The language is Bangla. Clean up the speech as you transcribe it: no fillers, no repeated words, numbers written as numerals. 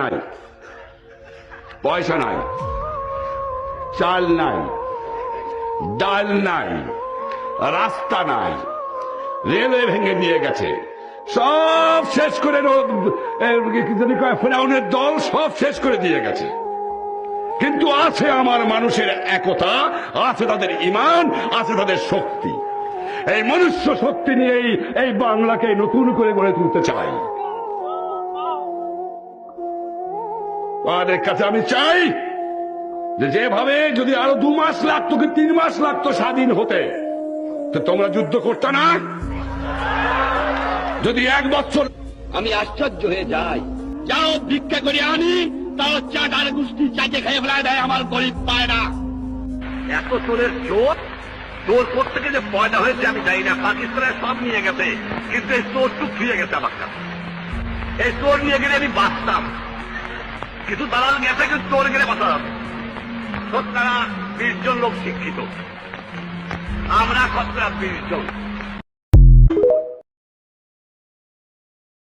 নাই, পয়সা নাই, চাল নাই, ডাল নাই, রাস্তা নাই, রেলওয়ে ভেঙে দিয়ে গেছে, সব শেষ করে ফেরাউনের দল সব শেষ করে দিয়ে গেছে। কিন্তু আছে আমার মানুষের একতা, আছে তাদের ঈমান, আছে তাদের শক্তি। এই মনুষ্য শক্তি নিয়েই এই বাংলাকে নতুন করে গড়ে তুলতে চাই। তোমাদের কাছে আমি চাই যে যেভাবে যদি আরো 2 মাস লাগতো কি 3 মাস লাগতো স্বাধীন হতে, তো তোমরা যুদ্ধ করতে না। যদি 1 বছর, আমি আশ্চর্য হয়ে যাই, যাও ভিক্ষা করে আনি, তাও চাটার গোষ্ঠী চাটে খেয়ে ফেলায় দেয়, আমার গরিব পায় না। এত চোরের চোর, চোর কোথেকে যে পয়দা হয়েছে আমি জানি না। পাকিস্তানের সব নিয়ে গেছে, কিন্তু এই চোর টুক ফিরে গেছে আমার কাছে। এই চোর নিয়ে গেলে আমি বাঁচতাম, কিন্তু দালাল গেছে, কিন্তু চোর গেলে বাঁচা যাবে। তারা 20 জন লোক শিক্ষিত, আমরা 20 জন।